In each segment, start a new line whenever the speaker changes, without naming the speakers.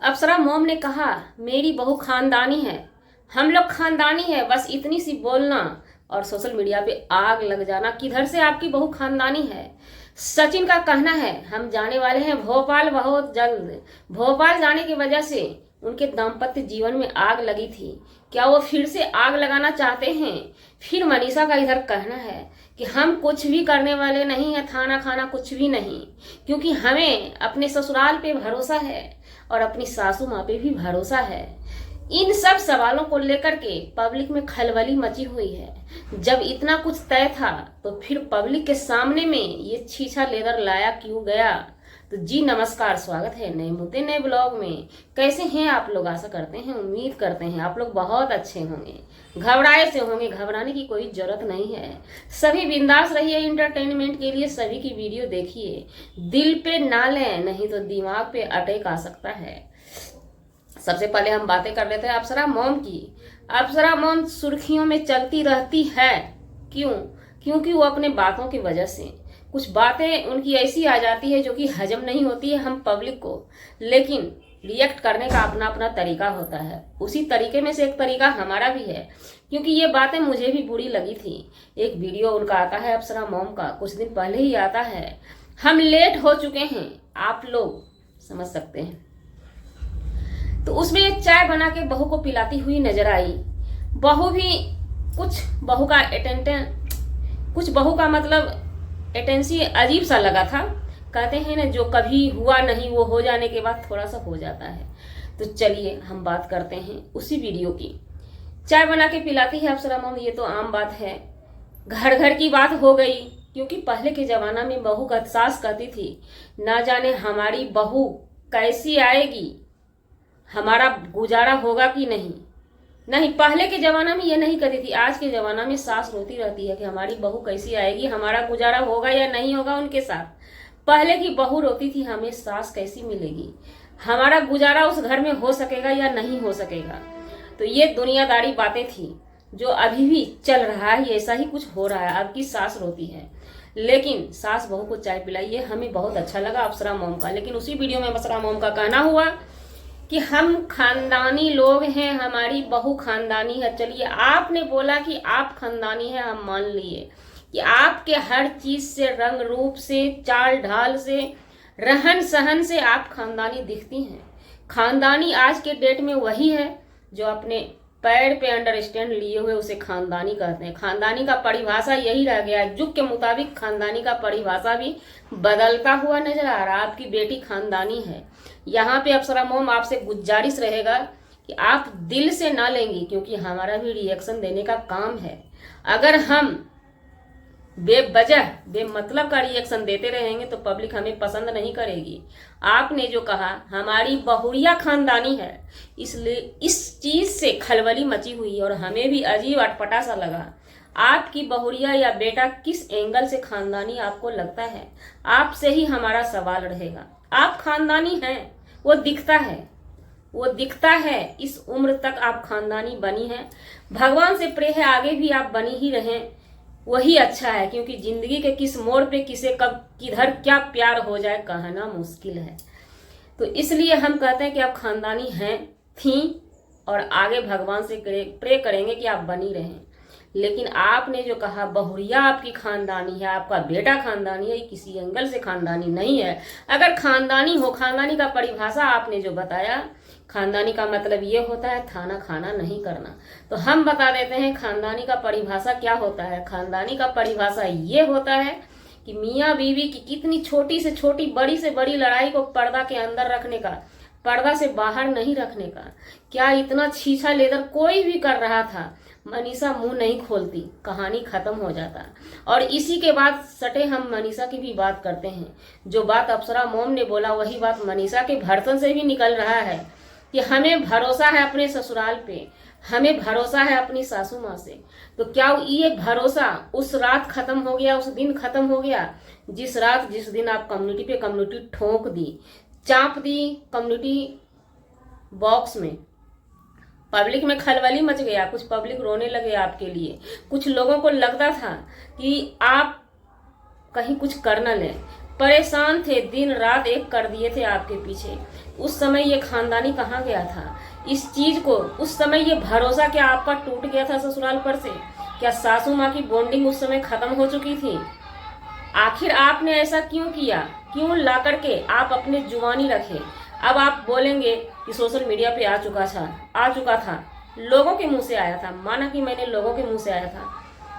अप्सरा mom ने कहा मेरी बहू खानदानी है, हम लोग खानदानी है, बस इतनी सी बोलना और सोशल मीडिया पे आग लग जाना। किधर से आपकी बहू खानदानी है। सचिन का कहना है हम जाने वाले हैं भोपाल बहुत जल्द। भोपाल जाने की वजह से उनके दाम्पत्य जीवन में आग लगी थी, क्या वो फिर से आग लगाना चाहते हैं। फिर मनीषा का इधर कहना है कि हम कुछ भी करने वाले नहीं है, थाना खाना कुछ भी नहीं, क्योंकि हमें अपने ससुराल पे भरोसा है और अपनी सासू माँ पे भी भरोसा है। इन सब सवालों को लेकर के पब्लिक में खलबली मची हुई है। जब इतना कुछ तय था तो फिर पब्लिक के सामने में ये छीछा लेदर लाया क्यों गया। तो जी नमस्कार, स्वागत है नए मुद्दे नए ब्लॉग में। कैसे हैं आप लोग? आशा करते हैं, उम्मीद करते हैं आप लोग बहुत अच्छे होंगे, घबराए से होंगे। घबराने की कोई जरूरत नहीं है, सभी बिंदास रहिए। इंटरटेनमेंट के लिए सभी की वीडियो देखिए, दिल पे ना लें नहीं तो दिमाग पे अटैक आ सकता है। सबसे पहले हम बातें कर लेते हैं अप्सरा मॉम की। अप्सरा मॉम सुर्खियों में चलती रहती है, क्यों? क्योंकि वो अपने बातों की वजह से कुछ बातें उनकी ऐसी आ जाती है जो कि हजम नहीं होती है हम पब्लिक को, लेकिन रिएक्ट करने का अपना अपना तरीका होता है। उसी तरीके में से एक तरीका हमारा भी है, क्योंकि ये बातें मुझे भी बुरी लगी थी। एक वीडियो उनका आता है अप्सरा मॉम का, कुछ दिन पहले ही आता है। हम लेट हो चुके हैं, आप लोग समझ सकते हैं। तो उसमें ये चाय बना के बहू को पिलाती हुई नजर आई। बहू भी कुछ बहू का मतलब एटेंसी अजीब सा लगा था। कहते हैं ना, जो कभी हुआ नहीं वो हो जाने के बाद थोड़ा सा हो जाता है। तो चलिए हम बात करते हैं उसी वीडियो की। चाय बना के पिलाती है अप्सरा मॉम, ये तो आम बात है, घर घर की बात हो गई। क्योंकि पहले के जमाना में बहू का सास कहती थी ना जाने हमारी बहू कैसी आएगी, हमारा गुजारा होगा कि नहीं। पहले के जमाना में ये नहीं कहती थी। आज के जमाना में सास रोती रहती है कि हमारी बहू कैसी आएगी, हमारा गुजारा होगा या नहीं होगा उनके साथ। पहले की बहू रोती थी हमें सास कैसी मिलेगी, हमारा गुजारा उस घर में हो सकेगा या नहीं हो सकेगा। तो ये दुनियादारी बातें थी जो अभी भी चल रहा है, ऐसा ही कुछ हो रहा है। अब की सास रोती है, लेकिन सास बहू को चाय पिलाई, ये हमें बहुत अच्छा लगा अप्सरा मॉम का। लेकिन उसी वीडियो में अप्सरा मॉम का कहना हुआ कि हम खानदानी लोग हैं, हमारी बहू खानदानी है। चलिए, आपने बोला कि आप खानदानी है, हम मान लिए कि आपके हर चीज से, रंग रूप से, चाल ढाल से, रहन सहन से आप खानदानी दिखती हैं। खानदानी आज के डेट में वही है जो अपने पैर पे अंडरस्टैंड लिए हुए उसे खानदानी कहते हैं। खानदानी का परिभाषा यही रह गया है। युग के मुताबिक खानदानी का परिभाषा भी बदलता हुआ नजर आ रहा है। आपकी बेटी खानदानी है। यहाँ पे अप्सरा मॉम आपसे गुजारिश रहेगा कि आप दिल से ना लेंगी, क्योंकि हमारा भी रिएक्शन देने का काम है। अगर हम बेवजह बेमतलब का रिएक्शन देते रहेंगे तो पब्लिक हमें पसंद नहीं करेगी। आपने जो कहा हमारी बहुरिया खानदानी है, इसलिए इस चीज से खलबली मची हुई और हमें भी अजीब अटपटा सा लगा। आपकी बहुरिया या बेटा किस एंगल से खानदानी आपको लगता है, आपसे ही हमारा सवाल रहेगा। आप खानदानी हैं, वो दिखता है। इस उम्र तक आप खानदानी बनी हैं। भगवान से प्रे है आगे भी आप बनी ही रहें, वही अच्छा है। क्योंकि जिंदगी के किस मोड़ पे किसे कब किधर क्या प्यार हो जाए कहना मुश्किल है। तो इसलिए हम कहते हैं कि आप खानदानी हैं, थी, और आगे भगवान से प्रे करेंगे कि आप बनी रहें। लेकिन आपने जो कहा बहुरिया आपकी खानदानी है, आपका बेटा खानदानी है, किसी एंगल से खानदानी नहीं है। अगर खानदानी हो, खानदानी का परिभाषा आपने जो बताया, खानदानी का मतलब ये होता है थाना खाना नहीं करना। तो हम बता देते हैं खानदानी का परिभाषा क्या होता है। खानदानी का परिभाषा ये होता है कि मियाँ बीवी की कितनी छोटी से छोटी, बड़ी से बड़ी लड़ाई को पर्दा के अंदर रखने का, पर्दा से बाहर नहीं रखने का। क्या इतना छीछा लेदर कोई भी कर रहा था, मनीषा मुंह नहीं खोलती, कहानी खत्म हो जाता। और इसी के बाद सटे हम मनीषा की भी बात करते हैं। जो बात अप्सरा मॉम ने बोला वही बात मनीषा के भर्तन से भी निकल रहा है कि हमें भरोसा है अपने ससुराल पे, हमें भरोसा है अपनी सासू माँ से। तो क्या ये भरोसा उस रात खत्म हो गया, उस दिन खत्म हो गया जिस दिन आप कम्युनिटी पे कम्युनिटी ठोक दी, चाप दी कम्युनिटी बॉक्स में। पब्लिक में खलबली मच गया, कुछ पब्लिक रोने लगे आपके लिए। कुछ लोगों को लगता था कि आप कहीं कुछ कर न लें, परेशान थे, दिन रात एक कर दिए थे आपके पीछे। उस समय ये खानदानी कहाँ गया था? इस चीज को उस समय ये भरोसा क्या आपका टूट गया था ससुराल पर से? क्या सासू माँ की बॉन्डिंग उस समय खत्म हो चुकी थी? आखिर आपने ऐसा क्यों किया? क्यों ला करके आप अपने जुबानी रखे? अब आप बोलेंगे कि सोशल मीडिया पे आ चुका था, लोगों के मुंह से आया था। माना कि मैंने लोगों के मुंह से आया था।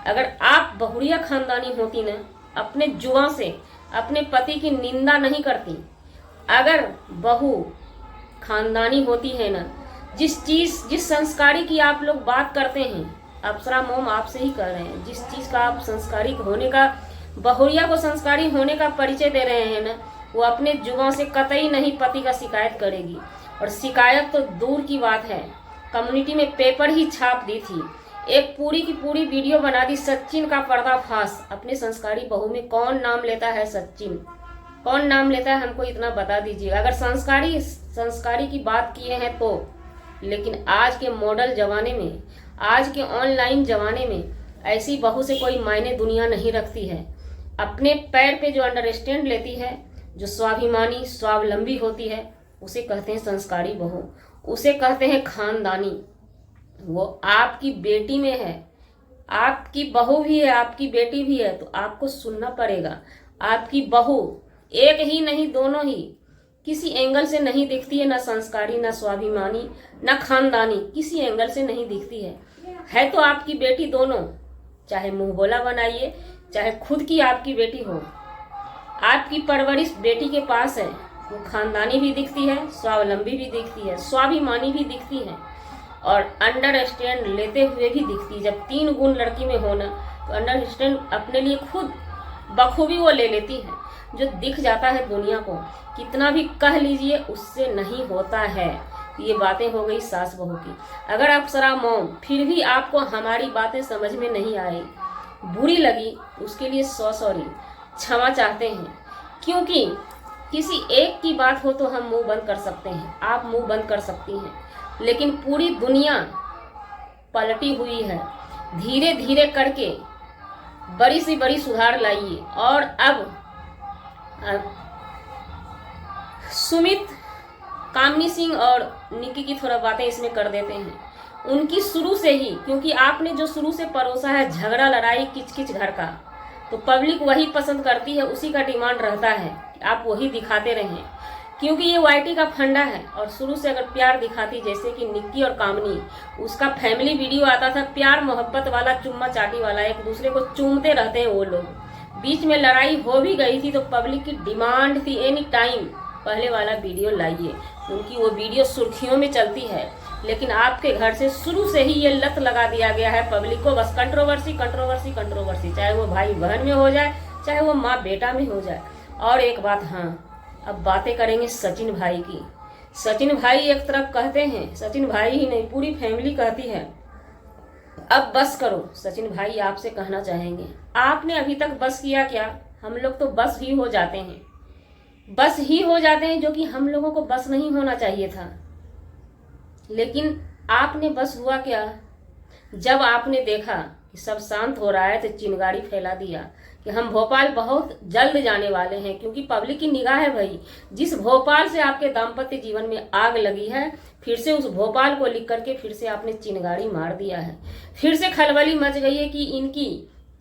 अगर आप बहुरिया खानदानी होती ना, अपने जुबान से अपने पति की निंदा नहीं करती। अगर बहू खानदानी होती है ना, जिस संस्कारी की आप लोग बात करते हैं, अप्सरा मोम आपसे ही कर रहे हैं, जिस चीज का आप संस्कारी होने का, बहुरिया को संस्कारी होने का परिचय दे रहे हैं ना, वो अपने जुबान से कतई नहीं पति का शिकायत करेगी। और शिकायत तो दूर की बात है, कम्युनिटी में पेपर ही छाप दी थी, एक पूरी की पूरी वीडियो बना दी, सचिन का पर्दाफाश। अपने संस्कारी बहू में कौन नाम लेता है? सचिन कौन नाम लेता है? हमको इतना बता दीजिए, अगर संस्कारी की बात किए हैं तो। लेकिन आज के मॉडल जमाने में, आज के ऑनलाइन जमाने में ऐसी बहू से कोई मायने दुनिया नहीं रखती है। अपने पैर पे जो अंडरस्टैंड लेती है, जो स्वाभिमानी स्वावलंबी होती है, उसे कहते हैं संस्कारी बहू, उसे कहते हैं खानदानी। वो आपकी बेटी में है, आपकी बहू भी है, आपकी बेटी भी है, तो आपको सुनना पड़ेगा। आपकी बहू एक ही नहीं, दोनों ही किसी एंगल से नहीं दिखती है, ना संस्कारी, ना स्वाभिमानी, ना खानदानी, किसी एंगल से नहीं दिखती है तो आपकी बेटी दोनों। चाहे मुंह बोला बनाइए, चाहे खुद की आपकी बेटी हो, आपकी परवरिश बेटी के पास है, वो खानदानी भी दिखती है, स्वावलंबी भी दिखती है, स्वाभिमानी भी दिखती है, और अंडरस्टैंड लेते हुए भी दिखती है। जब 3 गुण लड़की में होना, तो अंडरस्टैंड अपने लिए खुद बखूबी वो ले लेती है। जो दिख जाता है दुनिया को, कितना भी कह लीजिए, उससे नहीं होता है। ये बातें हो गई सास बहू की। अगर अप्सरा मॉम फिर भी आपको हमारी बातें समझ में नहीं आई, बुरी लगी, उसके लिए सॉरी, क्षमा चाहते हैं। क्योंकि किसी एक की बात हो तो हम मुंह बंद कर सकते हैं, आप मुंह बंद कर सकती हैं, लेकिन पूरी दुनिया पलटी हुई है। धीरे धीरे करके बड़ी से बड़ी सुधार लाइए। और अब सुमित, कामनी सिंह और निक्की की थोड़ा बातें इसमें कर देते हैं। उनकी शुरू से ही, क्योंकि आपने जो शुरू से परोसा है झगड़ा लड़ाई किचकिच घर का, तो पब्लिक वही पसंद करती है, उसी का डिमांड रहता है, आप वही दिखाते रहें। क्योंकि ये वाईटी का फंडा है। और शुरू से अगर प्यार दिखाती, जैसे कि निक्की और कामनी, उसका फैमिली वीडियो आता था, प्यार मोहब्बत वाला, चुम्मा चाटी वाला, एक दूसरे को चूमते रहते हैं वो लोग। बीच में लड़ाई हो भी गई थी तो पब्लिक की डिमांड थी एनी टाइम पहले वाला वीडियो लाइए, क्योंकि वो वीडियो सुर्खियों में चलती है। लेकिन आपके घर से शुरू से ही ये लत लगा दिया गया है पब्लिक को, बस कंट्रोवर्सी कंट्रोवर्सी कंट्रोवर्सी, चाहे वो भाई बहन में हो जाए, चाहे वो माँ बेटा में हो जाए। और एक बात, हाँ, अब बातें करेंगे सचिन भाई की। सचिन भाई एक तरफ कहते हैं, सचिन भाई ही नहीं पूरी फैमिली कहती है अब बस करो। सचिन भाई आपसे कहना चाहेंगे, आपने अभी तक बस किया क्या? हम लोग तो बस ही हो जाते हैं, बस ही हो जाते हैं, जो कि हम लोगों को बस नहीं होना चाहिए था। लेकिन आपने बस हुआ क्या? जब आपने देखा कि सब शांत हो रहा है तो चिंगारी फैला दिया कि हम भोपाल बहुत जल्द जाने वाले हैं, क्योंकि पब्लिक की निगाह है भाई। जिस भोपाल से आपके दाम्पत्य जीवन में आग लगी है, फिर से उस भोपाल को लिख करके फिर से आपने चिंगारी मार दिया है। फिर से खलबली मच गई है कि इनकी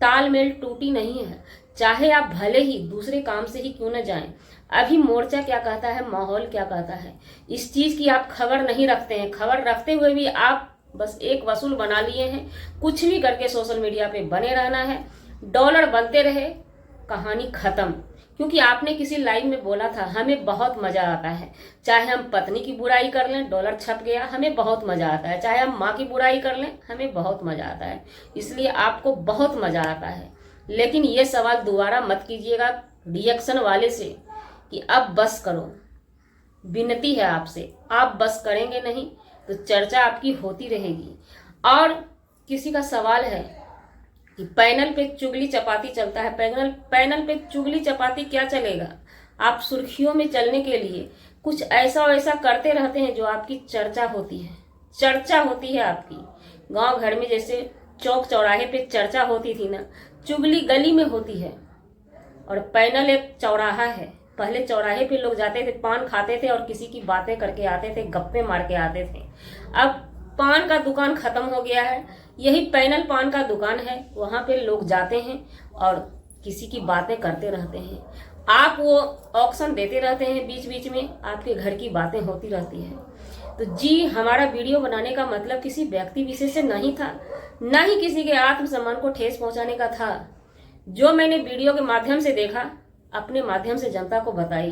तालमेल टूटी नहीं है, चाहे आप भले ही दूसरे काम से ही क्यों न जाएं। अभी मोर्चा क्या कहता है, माहौल क्या कहता है, इस चीज की आप खबर नहीं रखते हैं। खबर रखते हुए भी आप बस एक वसूल बना लिए हैं, कुछ भी करके सोशल मीडिया पे बने रहना है, डॉलर बनते रहे, कहानी खत्म। क्योंकि आपने किसी लाइव में बोला था, हमें बहुत मजा आता है, चाहे हम पत्नी की बुराई कर लें, डॉलर छप गया, हमें बहुत मजा आता है, चाहे हम माँ की बुराई कर लें, हमें बहुत मजा आता है, इसलिए आपको बहुत मजा आता है। लेकिन ये सवाल दोबारा मत कीजिएगा रिएक्शन वाले से कि अब बस करो। विनती है आपसे, आप बस करेंगे नहीं तो चर्चा आपकी होती रहेगी। और किसी का सवाल है कि पैनल पे चुगली चपाती चलता है, पैनल पे चुगली चपाती क्या चलेगा? आप सुर्खियों में चलने के लिए कुछ ऐसा वैसा करते रहते हैं जो आपकी चर्चा होती है, चर्चा होती है आपकी। गांव घर में जैसे चौक चौराहे पे चर्चा होती थी ना, चुगली गली में होती है। और पैनल एक चौराहा है, पहले चौराहे पे लोग जाते थे, पान खाते थे और किसी की बातें करके आते थे, गप्पे मार के आते थे। अब पान का दुकान खत्म हो गया है, यही पैनल पान का दुकान है, वहां पे लोग जाते हैं और किसी की बातें करते रहते हैं। आप वो ऑक्शन देते रहते हैं, बीच बीच में आपके घर की बातें होती रहती है। तो जी, हमारा वीडियो बनाने का मतलब किसी व्यक्ति विशेष से नहीं था, ना ही किसी के आत्मसम्मान को ठेस पहुंचाने का था। जो मैंने वीडियो के माध्यम से देखा, अपने माध्यम से जनता को बताई।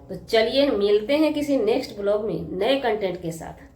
तो चलिए मिलते हैं किसी नेक्स्ट ब्लॉग में नए कंटेंट के साथ।